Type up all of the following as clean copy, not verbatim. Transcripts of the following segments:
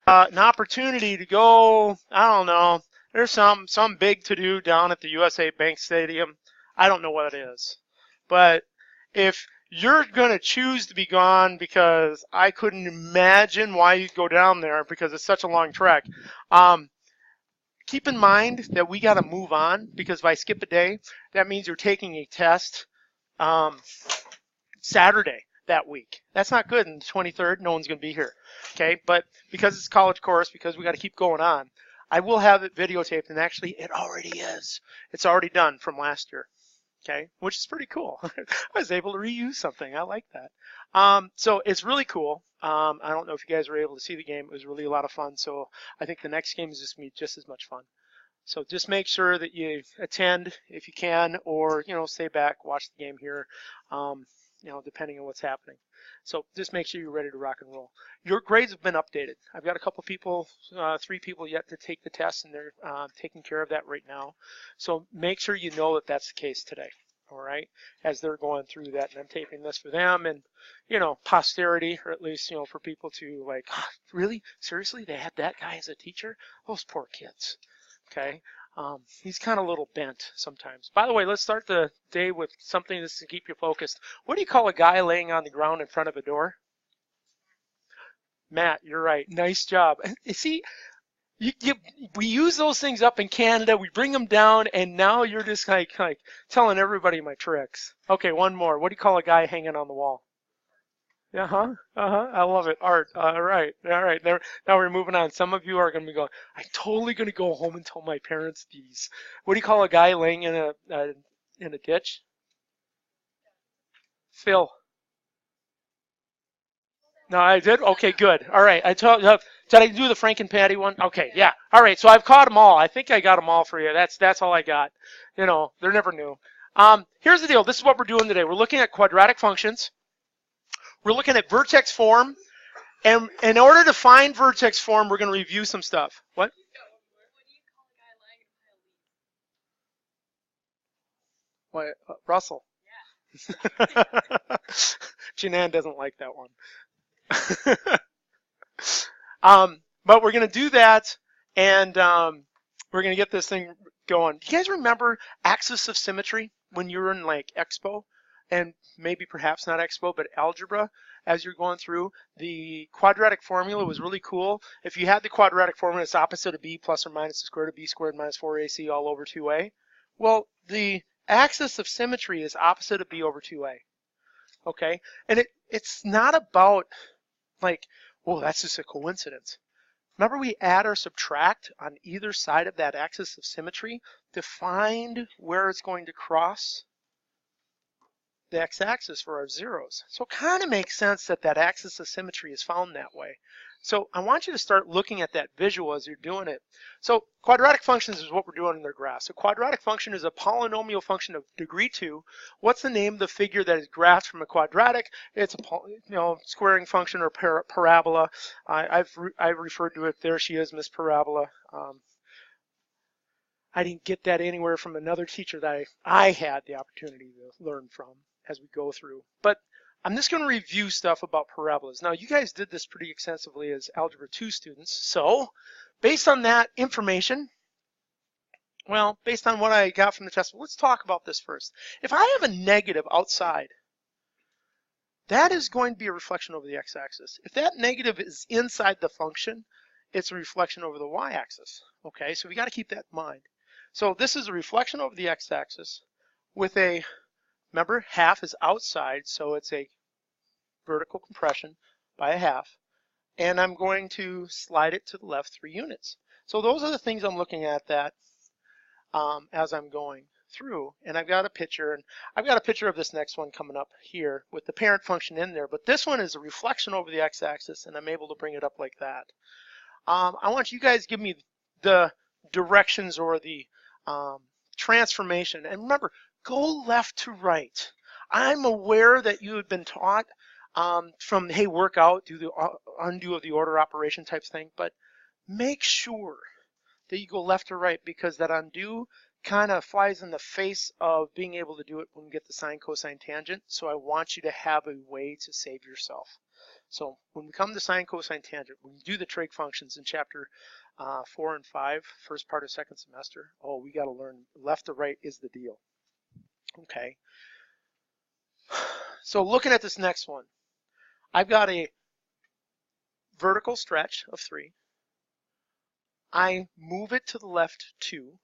an opportunity to go, I don't know, there's some big to do down at the USA Bank Stadium. I don't know what it is. But if you're going to choose to be gone because I couldn't imagine why you'd go down there because it's such a long trek, keep in mind that we got to move on because if I skip a day, that means you're taking a test Saturday that week. That's not good. On the 23rd, no one's going to be here. Okay, but because it's a college course, because we got to keep going on, I will have it videotaped, and actually, it already is. It's already done from last year. Okay, which is pretty cool. I was able to reuse something. I like that. So it's really cool. I don't know if you guys were able to see the game. It was really a lot of fun. So I think the next game is just going to be just as much fun. So just make sure that you attend if you can, or stay back, watch the game here. Depending on what's happening. So just make sure you're ready to rock and roll. Your grades have been updated. I've got a couple people, 3 people yet to take the test, and they're taking care of that right now. So make sure you know that that's the case today. All right, as they're going through that, and I'm taping this for them, and posterity, or at least for people to like, oh, really, seriously, they had that guy as a teacher? Those poor kids. Okay. He's kind of a little bent sometimes. By the way, let's start the day with something that's to keep you focused. What do you call a guy laying on the ground in front of a door? Matt, you're right. Nice job. You see, we use those things up in Canada. We bring them down, and now you're just like telling everybody my tricks. Okay, one more. What do you call a guy hanging on the wall? I love it. Art. All right. There. Now we're moving on. Some of you are going to be going, I'm totally going to go home and tell my parents these. What do you call a guy laying in a ditch? Phil. No, I did. Okay, good. All right. Did I do the Frank and Patty one? Okay, yeah. All right. So I've caught them all. I think I got them all for you. That's all I got. They're never new. Here's the deal. This is what we're doing today. We're looking at quadratic functions. We're looking at vertex form, and in order to find vertex form, we're going to review some stuff. What? What? Russell. Yeah. Janan doesn't like that one. But we're going to do that, and we're going to get this thing going. Do you guys remember axis of symmetry when you were in like Expo? And maybe perhaps not Expo, but algebra, as you're going through, the quadratic formula was really cool. If you had the quadratic formula, it's opposite of b plus or minus the square root of b squared minus 4ac all over 2a. Well, the axis of symmetry is opposite of b over 2a. Okay? And it's not about like, well, that's just a coincidence. Remember, we add or subtract on either side of that axis of symmetry to find where it's going to cross the x-axis for our zeros. So it kind of makes sense that that axis of symmetry is found that way. So I want you to start looking at that visual as you're doing it. So quadratic functions is what we're doing in their graph. So quadratic function is a polynomial function of degree 2. What's the name of the figure that is graphed from a quadratic? It's a squaring function or parabola. I've referred to it. There she is, Miss Parabola. I didn't get that anywhere from another teacher that I had the opportunity to learn from as we go through. But I'm just going to review stuff about parabolas. Now, you guys did this pretty extensively as Algebra 2 students. So based on that information, well, based on what I got from the test, let's talk about this first. If I have a negative outside, that is going to be a reflection over the x-axis. If that negative is inside the function, it's a reflection over the y-axis. Okay, so we got to keep that in mind. So this is a reflection over the x-axis with a, remember, half is outside, so it's a vertical compression by a half. And I'm going to slide it to the left 3 units. So those are the things I'm looking at that as I'm going through. And I've got a picture, and I've got a picture of this next one coming up here with the parent function in there. But this one is a reflection over the x-axis, and I'm able to bring it up like that. I want you guys to give me the directions or the transformation. And remember, go left to right. I'm aware that you have been taught from, hey, work out, do the undo of the order operation type thing, but make sure that you go left to right, because that undo kind of flies in the face of being able to do it when we get the sine, cosine, tangent. So I want you to have a way to save yourself. So when we come to sine, cosine, tangent, when you do the trig functions in chapter 4 and 5, first part of second semester, oh, we got to learn left to right is the deal. Okay. So looking at this next one, I've got a vertical stretch of 3. I move it to the left 2,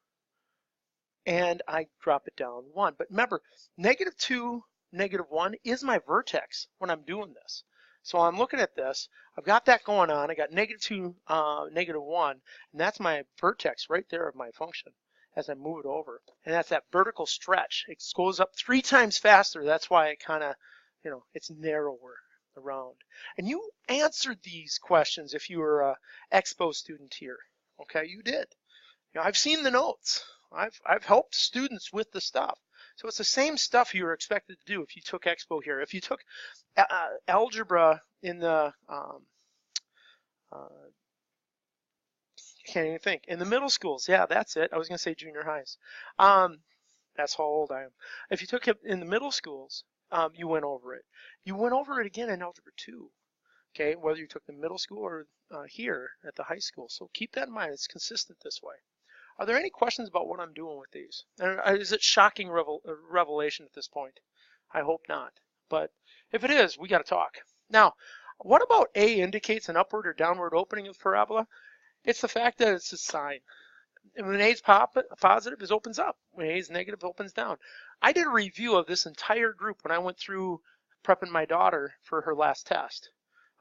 and I drop it down 1. But remember, -2, -1 is my vertex when I'm doing this. So I'm looking at this. I've got that going on. I got -2, -1, and that's my vertex right there of my function as I move it over. And that's that vertical stretch. It goes up 3 times faster. That's why it kind of, it's narrower around. And you answered these questions if you were a Expo student here. Okay, you did. I've seen the notes. I've helped students with the stuff. So it's the same stuff you were expected to do if you took Expo here. If you took algebra in the, can't even think, in the middle schools, yeah, that's it. I was going to say junior highs. That's how old I am. If you took it in the middle schools, you went over it. You went over it again in Algebra 2, okay, whether you took the middle school or here at the high school. So keep that in mind. It's consistent this way. Are there any questions about what I'm doing with these? Is it shocking revelation at this point? I hope not. But if it is, we got to talk. Now, what about A indicates an upward or downward opening of parabola? It's the fact that it's a sine. And when A is positive, it opens up. When A is negative, it opens down. I did a review of this entire group when I went through prepping my daughter for her last test.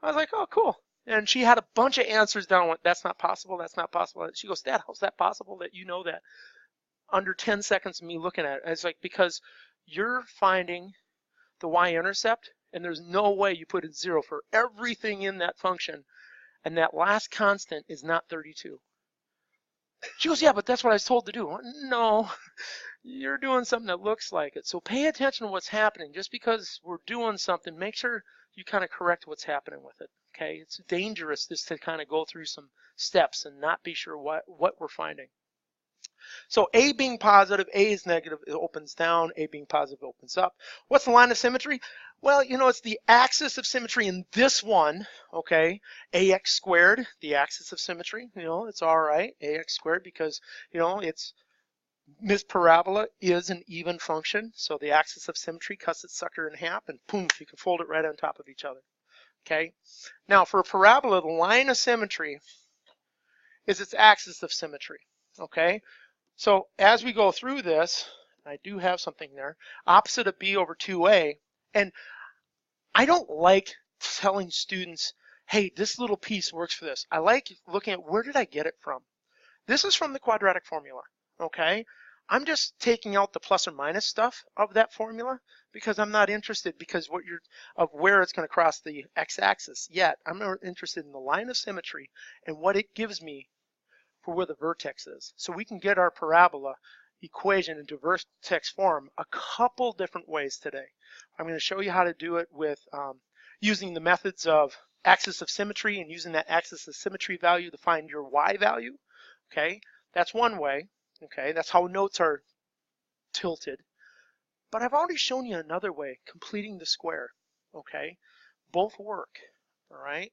I was like, oh, cool. And she had a bunch of answers down. Went, that's not possible. That's not possible. She goes, Dad, how's that possible that you know that? Under 10 seconds of me looking at it. And it's like, because you're finding the y-intercept, and there's no way you put in 0 for everything in that function, and that last constant is not 32. She goes, yeah, but that's what I was told to do. No, you're doing something that looks like it. So pay attention to what's happening. Just because we're doing something, make sure you kind of correct what's happening with it. Okay, it's dangerous just to kind of go through some steps and not be sure what we're finding. So A being positive, A is negative, it opens down. A being positive, it opens up. What's the line of symmetry? Well, it's the axis of symmetry in this one, okay? AX squared, the axis of symmetry, it's all right, AX squared, because, this parabola is an even function. So the axis of symmetry cuts its sucker in half, and boom, you can fold it right on top of each other. Okay, now for a parabola, the line of symmetry is its axis of symmetry. Okay, so as we go through this, I do have something there, opposite of B over 2A, and I don't like telling students, hey, this little piece works for this. I like looking at where did I get it from. This is from the quadratic formula. Okay, I'm just taking out the plus or minus stuff of that formula because I'm not interested of where it's going to cross the x-axis yet. I'm more interested in the line of symmetry and what it gives me for where the vertex is. So we can get our parabola equation into vertex form a couple different ways today. I'm going to show you how to do it with using the methods of axis of symmetry and using that axis of symmetry value to find your y value. Okay, that's one way. Okay, that's how notes are tilted. But I've already shown you another way, completing the square. Okay, both work. All right,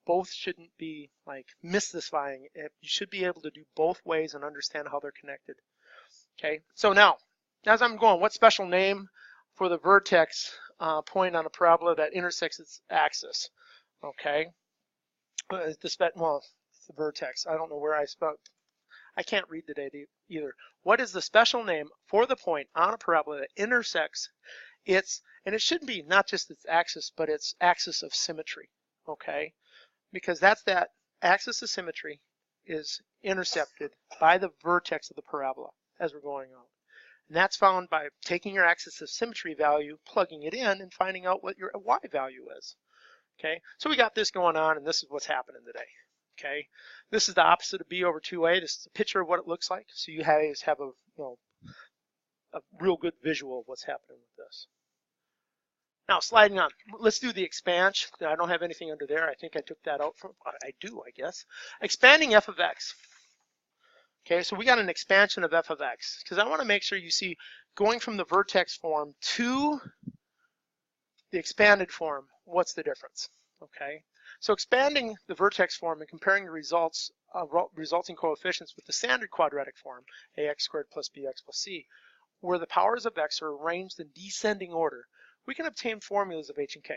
both shouldn't be like mystifying. You should be able to do both ways and understand how they're connected. Okay, so now, as I'm going, what special name for the vertex point on a parabola that intersects its axis? Okay, it's the vertex. I don't know where I spelled. I can't read today either. What is the special name for the point on a parabola that intersects and it shouldn't be not just its axis, but its axis of symmetry, okay? Because that axis of symmetry is intercepted by the vertex of the parabola as we're going out. And that's found by taking your axis of symmetry value, plugging it in, and finding out what your y value is, okay? So we got this going on, and this is what's happening today. Okay, this is the opposite of B over 2A. This is a picture of what it looks like. So you guys have a real good visual of what's happening with this. Now sliding on, let's do the expansion. I don't have anything under there. I think I took that out from, I do, I guess. Expanding f of x. Okay, so we got an expansion of f of x because I want to make sure you see going from the vertex form to the expanded form, what's the difference? Okay, so expanding the vertex form and comparing the results, resulting coefficients with the standard quadratic form, ax squared plus bx plus c, where the powers of x are arranged in descending order, we can obtain formulas of h and k.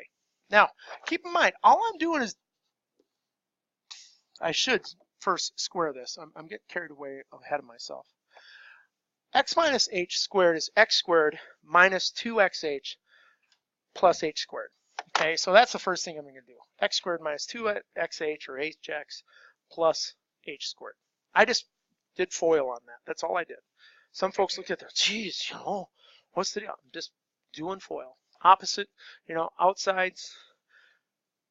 Now, keep in mind, all I'm doing is, I should first square this. I'm getting carried away ahead of myself. X minus h squared is x squared minus 2xh plus h squared. Okay, so that's the first thing I'm going to do. X squared minus 2xh or hx plus h squared. I just did FOIL on that. That's all I did. Some folks look at that, geez, you know, what's the deal? I'm just doing FOIL. Opposite, you know, outsides,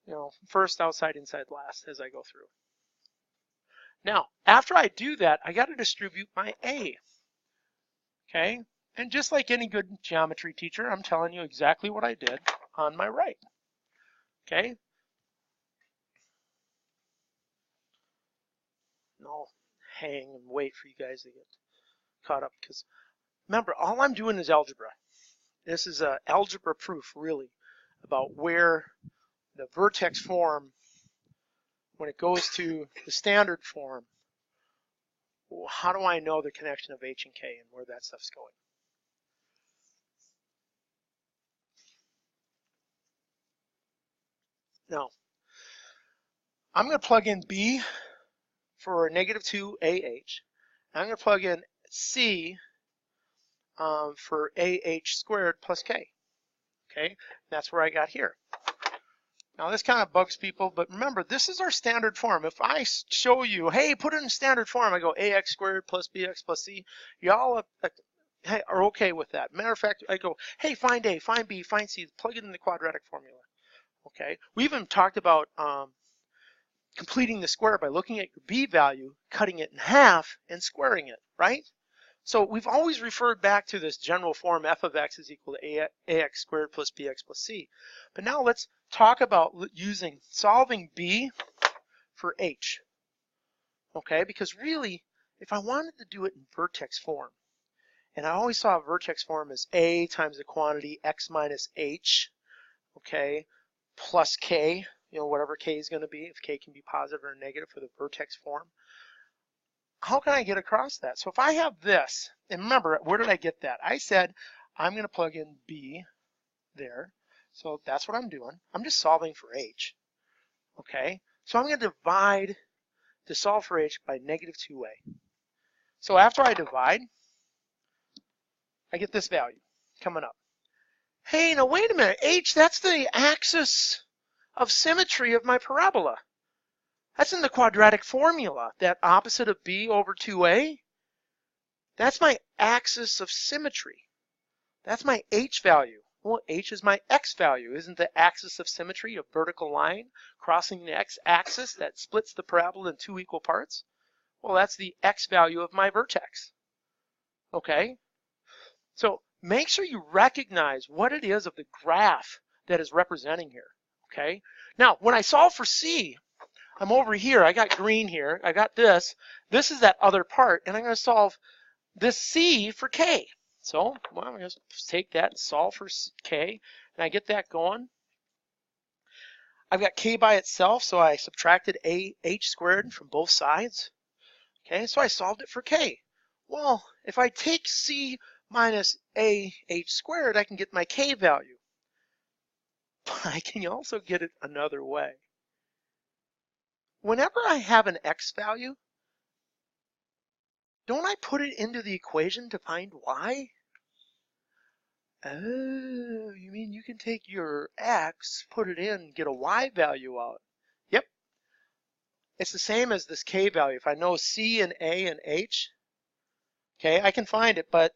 you know, first, outside, inside, last as I go through. Now, after I do that, I got to distribute my A. Okay, and just like any good geometry teacher, I'm telling you exactly what I did on my right. Okay, and I'll hang and wait for you guys to get caught up, because remember, all I'm doing is algebra. This is an algebra proof, really, about where the vertex form, when it goes to the standard form, how do I know the connection of h and k and where that stuff's going? Now, I'm going to plug in b for negative 2ah. I'm going to plug in c for ah squared plus k. Okay, that's where I got here. Now this kind of bugs people, but remember, this is our standard form. If I show you, hey, put it in standard form, I go ax squared plus bx plus c, y'all are okay with that. Matter of fact, I go, hey, find a, find b, find c, plug it in the quadratic formula. Okay, we even talked about completing the square by looking at your b value, cutting it in half, and squaring it, right? So we've always referred back to this general form f of x is equal to ax squared plus bx plus c. But now let's talk about solving b for h. Okay, because really, if I wanted to do it in vertex form, and I always saw a vertex form as a times the quantity x minus h, okay, plus k, you know, whatever k is going to be, if k can be positive or negative for the vertex form. How can I get across that? So if I have this, and remember, where did I get that? I said I'm going to plug in b there. So that's what I'm doing. I'm just solving for h. Okay, so I'm going to divide to solve for h by negative 2a. So after I divide, I get this value coming up. Hey, now wait a minute. H, that's the axis of symmetry of my parabola. That's in the quadratic formula, that opposite of b over 2a. That's my axis of symmetry. That's my h value. Well, h is my x value. Isn't the axis of symmetry a vertical line crossing the x-axis that splits the parabola in two equal parts? Well, that's the x value of my vertex. Okay? So make sure you recognize what it is of the graph that is representing here. Okay? Now, when I solve for c, I'm over here. I got green here. I got this. This is that other part, and I'm going to solve this c for k. So, well, I'm going to take that and solve for k, and I get that going. I've got k by itself, so I subtracted h squared from both sides. Okay, so I solved it for k. Well, if I take c minus h squared, I can get my k value. But I can also get it another way. Whenever I have an x value, don't I put it into the equation to find y? Oh, you mean you can take your x, put it in, get a y value out? Yep. It's the same as this k value. If I know c and a and h, okay, I can find it, but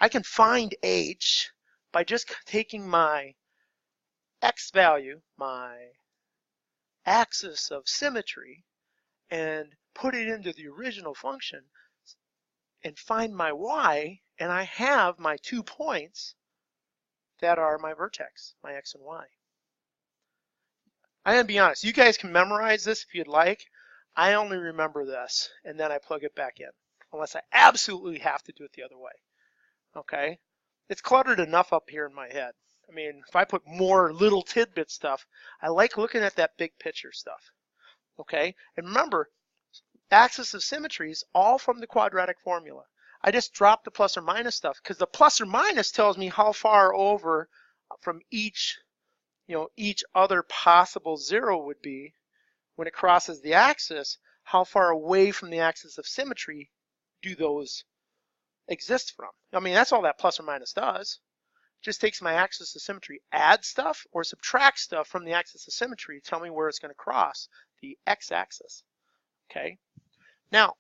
I can find h by just taking my x value, my axis of symmetry, and put it into the original function and find my y, and I have my 2 points that are my vertex, my x and y. I'm going to be honest, you guys can memorize this if you'd like. I only remember this, and then I plug it back in, unless I absolutely have to do it the other way. Okay? It's cluttered enough up here in my head. I mean, if I put more little tidbit stuff, I like looking at that big picture stuff. Okay, and remember, axis of symmetry is all from the quadratic formula. I just dropped the plus or minus stuff because the plus or minus tells me how far over from each, each other possible zero would be when it crosses the axis. How far away from the axis of symmetry do those exist from? I mean, that's all that plus or minus does. It just takes my axis of symmetry, add stuff or subtract stuff from the axis of symmetry to tell me where it's going to cross the x-axis. Okay. Now,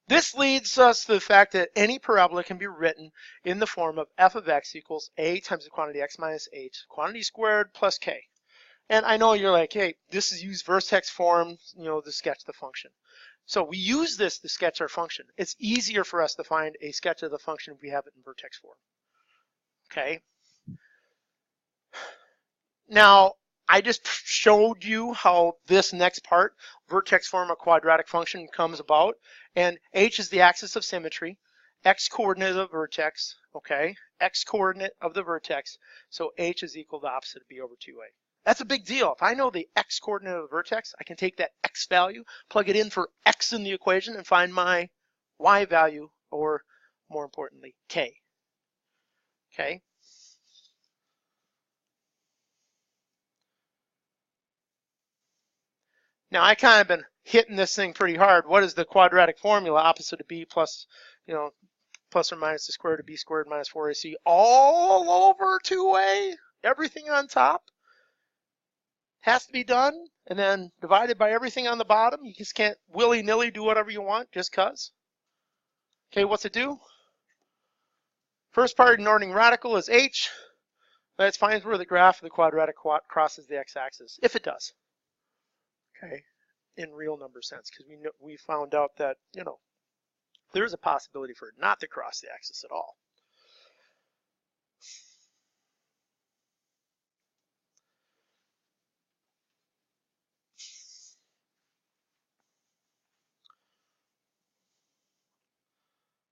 this leads us to the fact that any parabola can be written in the form of f of x equals a times the quantity x minus h, quantity squared plus k. And I know you're like, hey, this is use vertex form, to sketch the function. So we use this to sketch our function. It's easier for us to find a sketch of the function if we have it in vertex form. Okay. Now, I just showed you how this next part, vertex form of quadratic function, comes about. And h is the axis of symmetry, x coordinate of the vertex, okay? X coordinate of the vertex, so h is equal to the opposite of b over 2a. That's a big deal. If I know the x coordinate of the vertex, I can take that x value, plug it in for x in the equation, and find my y value, or more importantly, k. Okay? Now I kind of been hitting this thing pretty hard. What is the quadratic formula? Opposite of b plus, plus or minus the square root of b squared minus 4ac all over 2a. Everything on top has to be done, and then divided by everything on the bottom. You just can't willy-nilly do whatever you want just cause. Okay, what's it do? First part ignoring radical is h. Let's find where the graph of the quadratic crosses the x-axis, if it does. Okay, in real number sense, because we found out that there's a possibility for it not to cross the axis at all.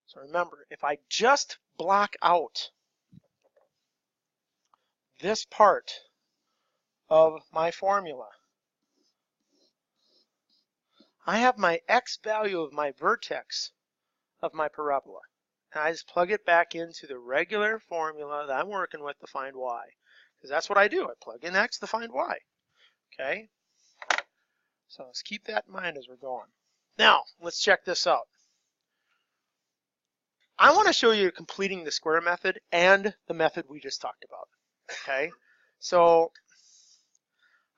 So remember, if I just block out this part of my formula, I have my x value of my vertex of my parabola. And I just plug it back into the regular formula that I'm working with to find y. Because that's what I do. I plug in x to find y. Okay? So let's keep that in mind as we're going. Now, let's check this out. I want to show you completing the square method and the method we just talked about. Okay? So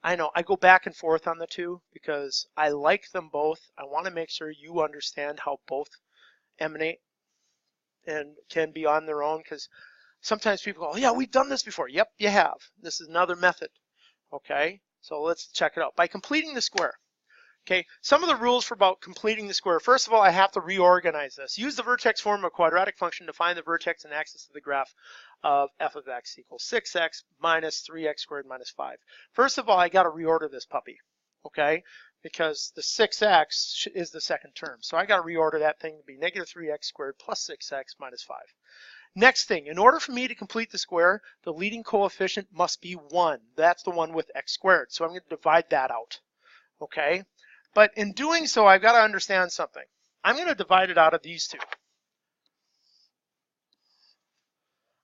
I know I go back and forth on the two because I like them both. I want to make sure you understand how both emanate and can be on their own, because sometimes people go, oh, yeah, we've done this before. Yep, you have. This is another method. Okay, so let's check it out. By completing the square. Okay, some of the rules for about completing the square. First of all, I have to reorganize this. Use the vertex form of a quadratic function to find the vertex and axis of the graph of f of x equals 6x minus 3x squared minus 5. First of all, I got to reorder this puppy, okay? Because the 6x is the second term. So I got to reorder that thing to be negative 3x squared plus 6x minus 5. Next thing, in order for me to complete the square, the leading coefficient must be 1. That's the one with x squared. So I'm going to divide that out, okay? But in doing so, I've got to understand something. I'm going to divide it out of these two.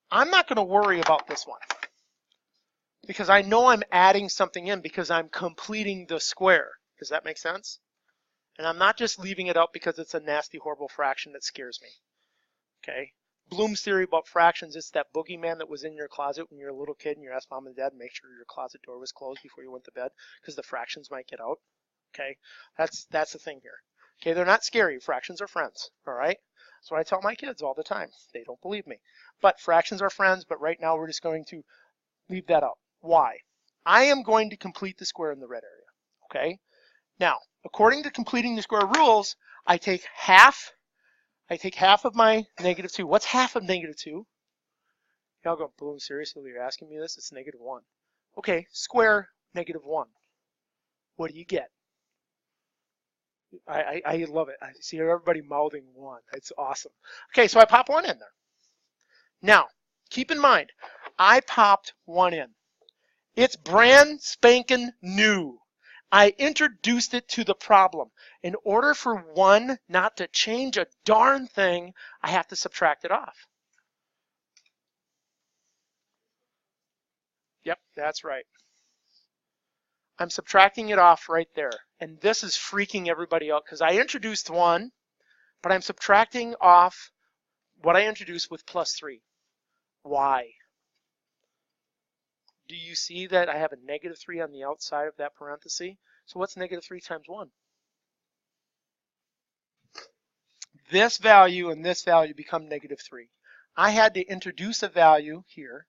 I'm not going to worry about this one because I know I'm adding something in because I'm completing the square. Does that make sense? And I'm not just leaving it out because it's a nasty, horrible fraction that scares me. Okay? Bloom's theory about fractions, it's that boogeyman that was in your closet when you were a little kid and you asked mom and dad to make sure your closet door was closed before you went to bed because the fractions might get out. Okay, that's the thing here. Okay, they're not scary. Fractions are friends. All right, that's what I tell my kids all the time. They don't believe me, but fractions are friends. But right now we're just going to leave that out. Why? I am going to complete the square in the red area. Okay. Now, according to completing the square rules, I take half. I take half of my negative 2. What's half of negative 2? Y'all go, Bloom, seriously, you're asking me this? It's negative 1. Okay, square negative 1. What do you get? I love it. I see everybody mouthing 1. It's awesome. Okay, so I pop 1 in there. Now, keep in mind, I popped 1 in. It's brand spanking new. I introduced it to the problem. In order for 1 not to change a darn thing, I have to subtract it off. Yep, that's right. I'm subtracting it off right there. And this is freaking everybody out because I introduced 1, but I'm subtracting off what I introduced with +3. Why? Do you see that I have a -3 on the outside of that parenthesis? So what's -3 times 1? This value and this value become -3. I had to introduce a value here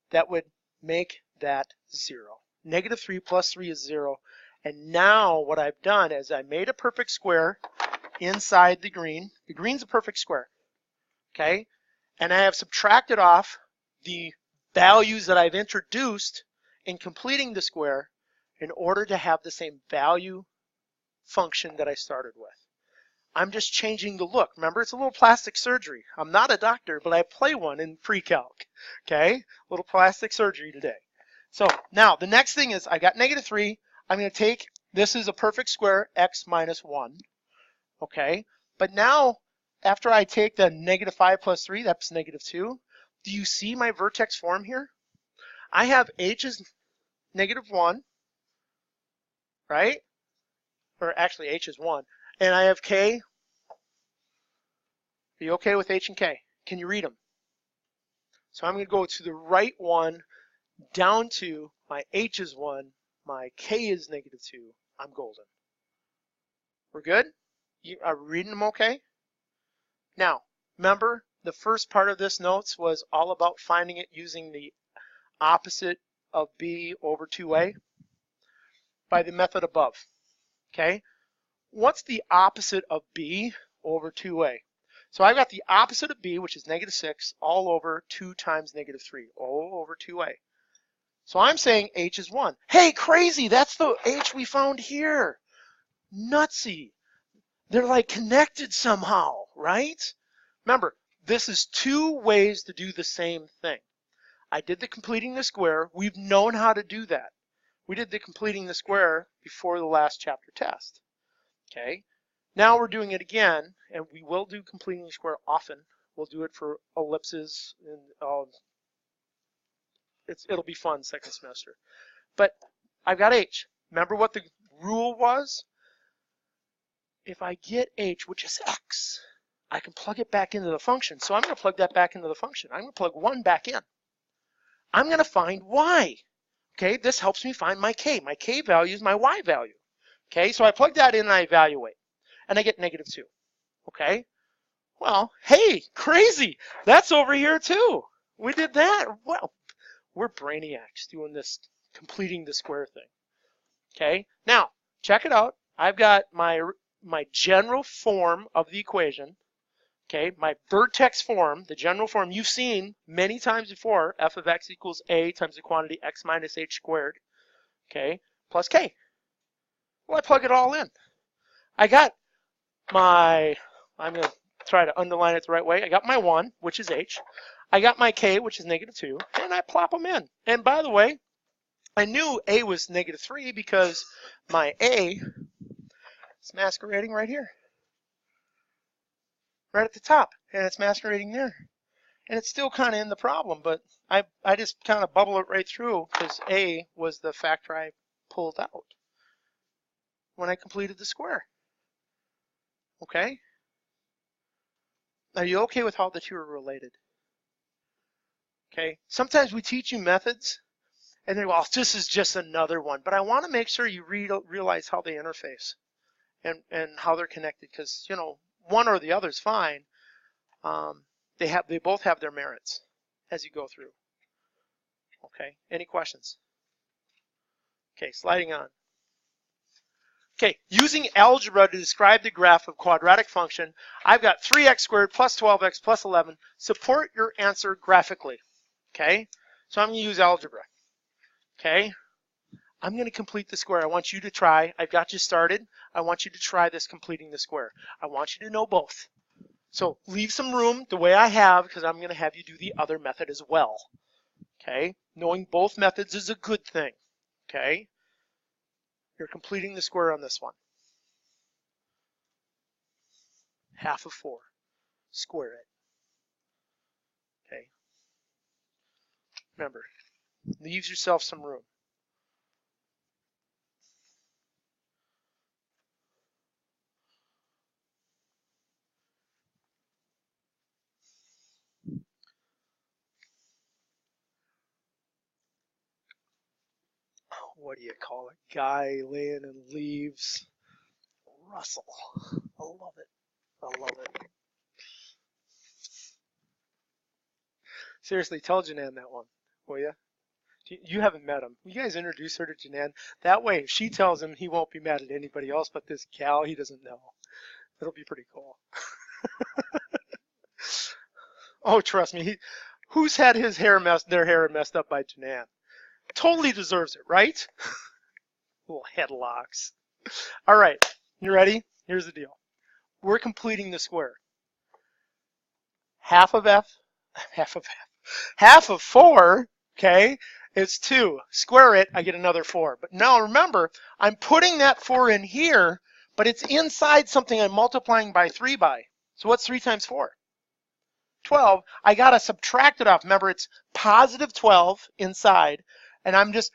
that would make that 0. -3 plus 3 is 0. And now what I've done is I made a perfect square inside the green. The green's a perfect square, okay? And I have subtracted off the values that I've introduced in completing the square in order to have the same value function that I started with. I'm just changing the look. Remember, it's a little plastic surgery. I'm not a doctor, but I play one in PreCalc, okay? A little plastic surgery today. So now the next thing is I got -3. I'm going to take, this is a perfect square, x minus 1, okay? But now, after I take the -5 plus 3, that's -2. Do you see my vertex form here? I have h is -1, right? Or actually h is 1. And I have k. Are you okay with h and k? Can you read them? So I'm going to go to the right one down to my h is 1, my k is -2. I'm golden. We're good? You are reading them okay? Now, remember, the first part of this notes was all about finding it using the opposite of b over 2a by the method above, okay? What's the opposite of b over 2a? So I've got the opposite of b, which is -6, all over 2 times -3, all over 2a. So I'm saying h is 1. Hey, crazy, that's the h we found here. Nutsy. They're like connected somehow, right? Remember, this is 2 ways to do the same thing. I did the completing the square. We've known how to do that. We did the completing the square before the last chapter test. Okay, now we're doing it again, and we will do completing the square often. We'll do it for ellipses, and it'll be fun second semester. But I've got h. Remember what the rule was? If I get h, which is x, I can plug it back into the function. So I'm going to plug that back into the function. I'm going to plug 1 back in. I'm going to find y. Okay, this helps me find my k. My k value is my y value. Okay, so I plug that in and I evaluate, and I get -2. Okay, well, hey, crazy. That's over here too. We did that. Well, we're brainiacs doing this, completing the square thing. Okay, now check it out. I've got my general form of the equation. Okay, my vertex form, the general form you've seen many times before, f of x equals a times the quantity x minus h squared, okay, plus k. Well, I plug it all in. I got my, I'm going to try to underline it the right way. I got my 1, which is h. I got my k, which is -2, and I plop them in. And by the way, I knew a was -3 because my a is masquerading right here. Right at the top, and it's masquerading there. And it's still kind of in the problem, but I just kind of bubble it right through because a was the factor I pulled out when I completed the square. Okay? Are you okay with how the two are related? Okay? Sometimes we teach you methods, and then, well, this is just another one, but I want to make sure you realize how they interface and how they're connected, because, you know, one or the other is fine. They both have their merits as you go through. Okay, any questions? Okay, sliding on. Okay, using algebra to describe the graph of quadratic function, I've got 3x squared plus 12x plus 11. Support your answer graphically. Okay, so I'm going to use algebra. Okay, I'm going to complete the square. I want you to try. I've got you started. I want you to try this completing the square. I want you to know both. So leave some room the way I have, because I'm going to have you do the other method as well. Okay, knowing both methods is a good thing. Okay, you're completing the square on this one. Half of 4, square it. Okay, remember, leaves yourself some room. What do you call it? Guy laying in leaves. Russell. I love it. I love it. Seriously, tell Janan that one, will you? You haven't met him. You guys introduce her to Janan. That way, if she tells him, he won't be mad at anybody else but this gal he doesn't know. It'll be pretty cool. Oh, trust me. Who's had their hair messed up by Janan? Totally deserves it, right? Little headlocks. All right, you ready? Here's the deal. We're completing the square. Half of 4, okay, is 2. Square it, I get another 4. But now remember, I'm putting that 4 in here, but it's inside something I'm multiplying by 3 by. So what's 3 times 4? 12. I got to subtract it off. Remember, it's positive 12 inside, and I'm just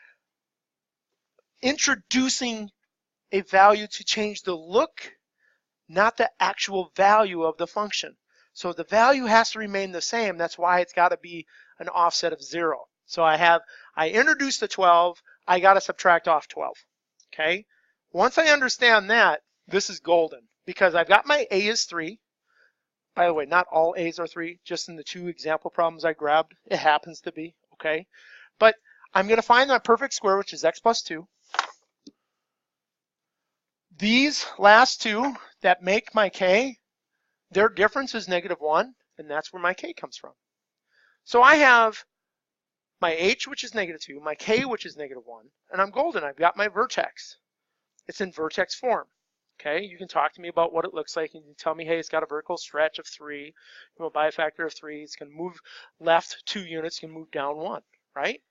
introducing a value to change the look, not the actual value of the function. So the value has to remain the same. That's why it's got to be an offset of 0. So I introduced the 12, I got to subtract off 12. Okay? Once I understand that, this is golden because I've got my A is 3. By the way, not all A's are 3, just in the 2 example problems I grabbed, it happens to be, okay? But I'm going to find my perfect square, which is x plus 2. These last 2 that make my k, their difference is -1, and that's where my k comes from. So I have my h, which is -2, my k, which is -1, and I'm golden. I've got my vertex. It's in vertex form. Okay, you can talk to me about what it looks like, and you can tell me, hey, it's got a vertical stretch of 3, by a factor of 3. It's going to move left 2 units, can move down 1, right?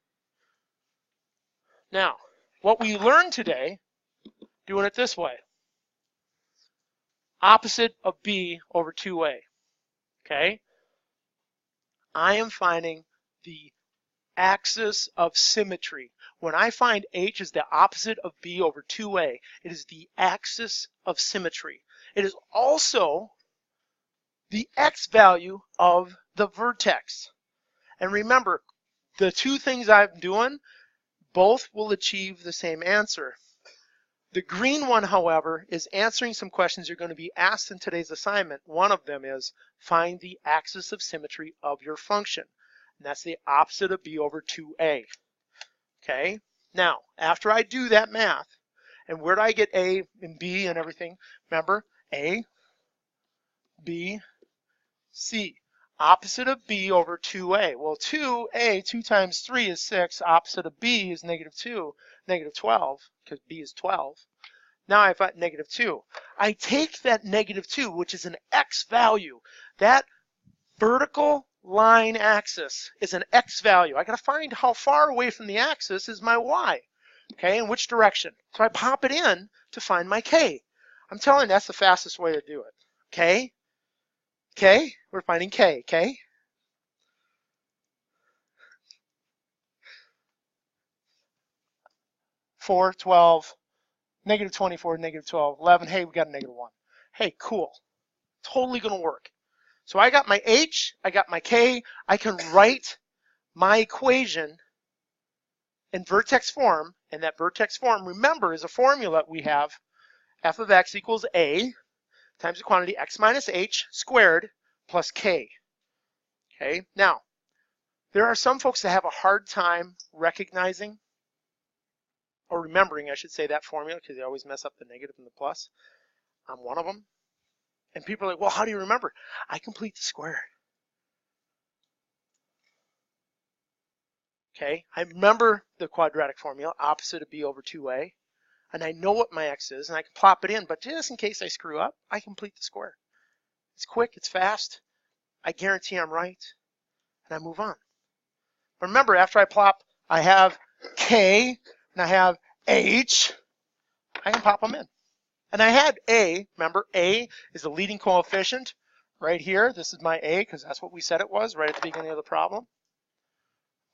Now, what we learned today, doing it this way, opposite of b over 2a. Okay, I am finding the axis of symmetry. When I find h is the opposite of b over 2a, it is the axis of symmetry. It is also the x value of the vertex. And remember, the 2 things I'm doing, both will achieve the same answer. The green one, however, is answering some questions you're going to be asked in today's assignment. One of them is find the axis of symmetry of your function. And that's the opposite of b over 2a. Okay, now after I do that math, and where do I get a and b and everything? Remember, a, b, c. Opposite of b over 2a. Well, 2a, 2 times 3 is 6. Opposite of b is -2, -12, because b is 12. Now I've got -2. I take that -2, which is an x value. That vertical line axis is an x value. I got to find how far away from the axis is my y. Okay, in which direction? So I pop it in to find my k. I'm telling you, that's the fastest way to do it. Okay? Okay? We're finding k. Okay? -4, 12, -24, -12, 11. Hey, we got a -1. Hey, cool. Totally going to work. So I got my h, I got my k. I can write my equation in vertex form, and that vertex form, remember, is a formula we have. F of x equals a times the quantity x minus h squared plus k. Okay, now, there are some folks that have a hard time recognizing, or remembering, I should say, that formula, because they always mess up the negative and the plus. I'm one of them. And people are like, well, how do you remember? I complete the square. Okay, I remember the quadratic formula, opposite of b over 2a, and I know what my x is, and I can plop it in, but just in case I screw up, I complete the square. It's quick, it's fast, I guarantee I'm right, and I move on. But remember, after I plop, I have K and I have H, I can pop them in. And I had A, remember, A is the leading coefficient right here. This is my A because that's what we said it was right at the beginning of the problem.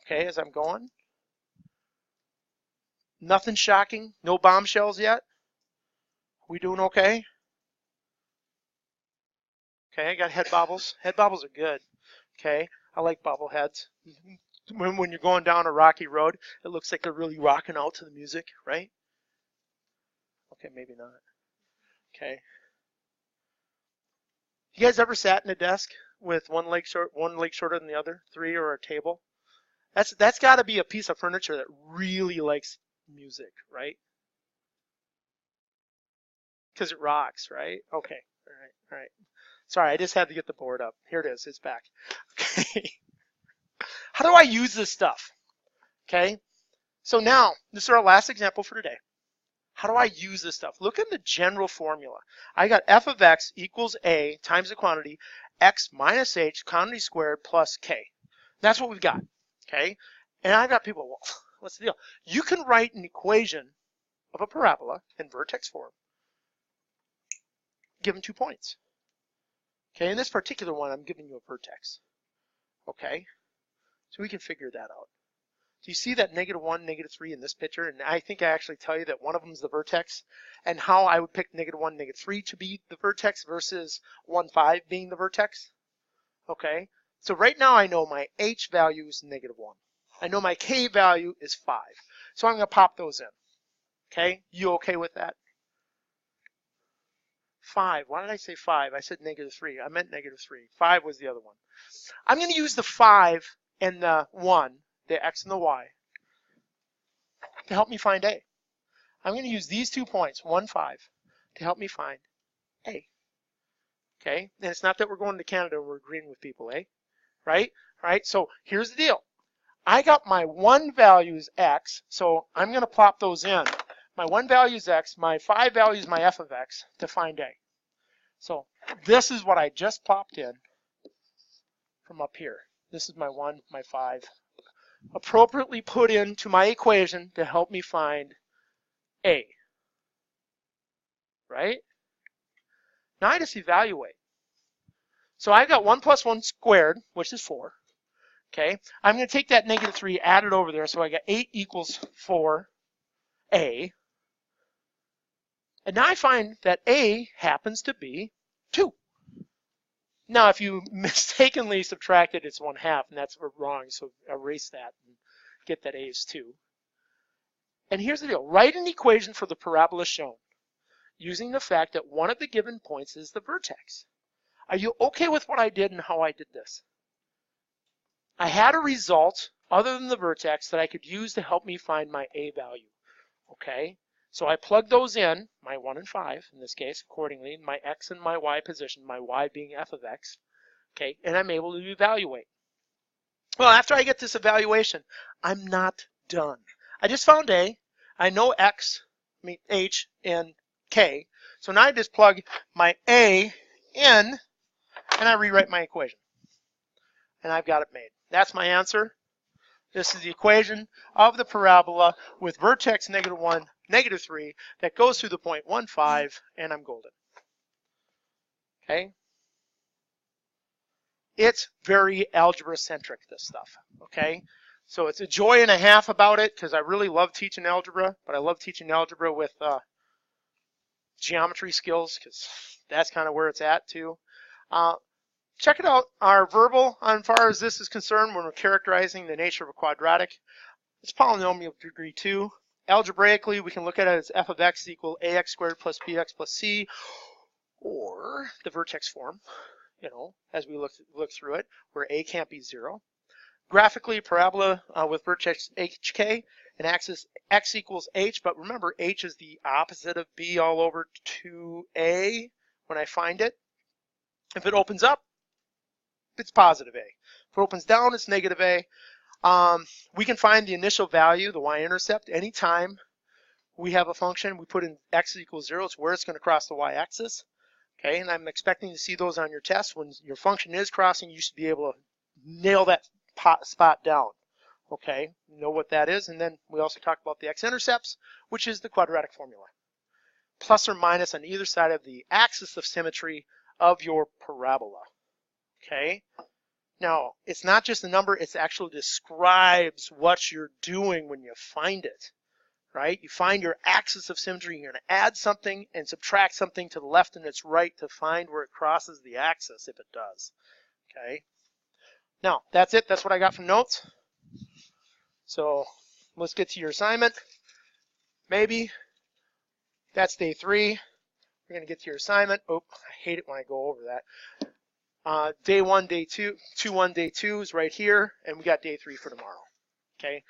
Okay, as I'm going. Nothing shocking, no bombshells yet. We doing okay? Okay, I got head bobbles. Head bobbles are good. Okay, I like bobble heads. When you're going down a rocky road, it looks like they're really rocking out to the music, right? Okay, maybe not. Okay. You guys ever sat in a desk with one leg shorter than the other, three, or a table? That's got to be a piece of furniture that really likes music, right? Because it rocks, right? Okay, all right. Sorry, I just had to get the board up. Here it is, it's back. Okay. How do I use this stuff? Okay, so now, this is our last example for today. How do I use this stuff? Look at the general formula. I got f of x equals a times the quantity x minus h, quantity squared, plus k. That's what we've got, okay? And I've got people, well, what's the deal? You can write an equation of a parabola in vertex form, given 2 points. Okay, in this particular one, I'm giving you a vertex. Okay, so we can figure that out. So you see that -1, -3 in this picture, and I think I actually tell you that one of them is the vertex, and how I would pick -1, -3 to be the vertex versus 1, 5 being the vertex. Okay, so right now I know my h value is -1. I know my k value is 5. So I'm going to pop those in. Okay, you okay with that? 5. Why did I say 5? I said -3. I meant -3. 5 was the other one. I'm going to use the 5 and the 1, the x and the y, to help me find a. I'm going to use these 2 points, 1, 5, to help me find a. Okay, and it's not that we're going to Canada and we're agreeing with people, eh? Right? All right, so here's the deal. I got my 1 value is x, so I'm going to plop those in. My 1 value is x, my 5 value is my f of x to find a. So this is what I just plopped in from up here. This is my 1, my 5, appropriately put into my equation to help me find a. Right? Now I just evaluate. So I've got 1 plus 1 squared, which is 4. Okay, I'm going to take that -3, add it over there, so I got 8 equals 4a. And now I find that a happens to be 2. Now, if you mistakenly subtracted, it's 1/2, and that's wrong, so erase that and get that a is 2. And here's the deal. Write an equation for the parabola shown, using the fact that one of the given points is the vertex. Are you okay with what I did and how I did this? I had a result other than the vertex that I could use to help me find my a value. Okay, so I plugged those in, my 1 and 5 in this case, accordingly, my x and my y position, my y being f of x. Okay, and I'm able to evaluate. Well, after I get this evaluation, I'm not done. I just found a. I know x, h, and k. So now I just plug my a in, and I rewrite my equation. And I've got it made. That's my answer. This is the equation of the parabola with vertex -1, -3 that goes through the point 1, 5, and I'm golden. Okay? It's very algebra-centric, this stuff. Okay? So it's a joy and a half about it because I really love teaching algebra, but I love teaching algebra with geometry skills because that's kind of where it's at too. Check it out, our verbal, as far as this is concerned, when we're characterizing the nature of a quadratic, it's polynomial of degree 2. Algebraically, we can look at it as f of x equal ax squared plus bx plus c, or the vertex form, you know, as we look through it, where a can't be 0. Graphically, parabola with vertex hk, and axis x equals h, but remember, h is the opposite of b all over 2a when I find it. If it opens up, it's positive a. If it opens down, it's negative a. We can find the initial value, the y-intercept, anytime we have a function. We put in x equals 0. It's where it's going to cross the y-axis. Okay, and I'm expecting to see those on your test. When your function is crossing, you should be able to nail that spot down. Okay, know what that is. And then we also talked about the x-intercepts, which is the quadratic formula. Plus or minus on either side of the axis of symmetry of your parabola. Okay, now it's not just a number, it actually describes what you're doing when you find it, right? You find your axis of symmetry, you're going to add something and subtract something to the left and its right to find where it crosses the axis if it does. Okay, now that's it, that's what I got from notes. So let's get to your assignment. Maybe that's day 3. We're going to get to your assignment. Oh, I hate it when I go over that. Day 1, day 2, 2-1, day 2 is right here, and we got day 3 for tomorrow. Okay.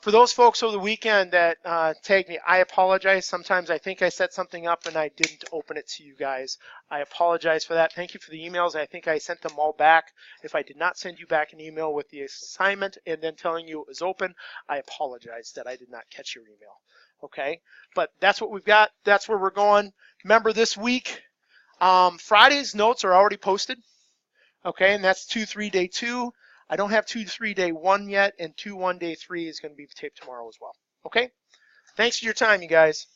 For those folks over the weekend that tagged me, I apologize. Sometimes I think I set something up and I didn't open it to you guys. I apologize for that. Thank you for the emails. I think I sent them all back. If I did not send you back an email with the assignment and then telling you it was open, I apologize that I did not catch your email. Okay, but that's what we've got. That's where we're going. Remember this week, Friday's notes are already posted. Okay, and that's 2-3 day 2. I don't have 2-3 day 1 yet, and 2-1 day 3 is going to be taped tomorrow as well. Okay, thanks for your time, you guys.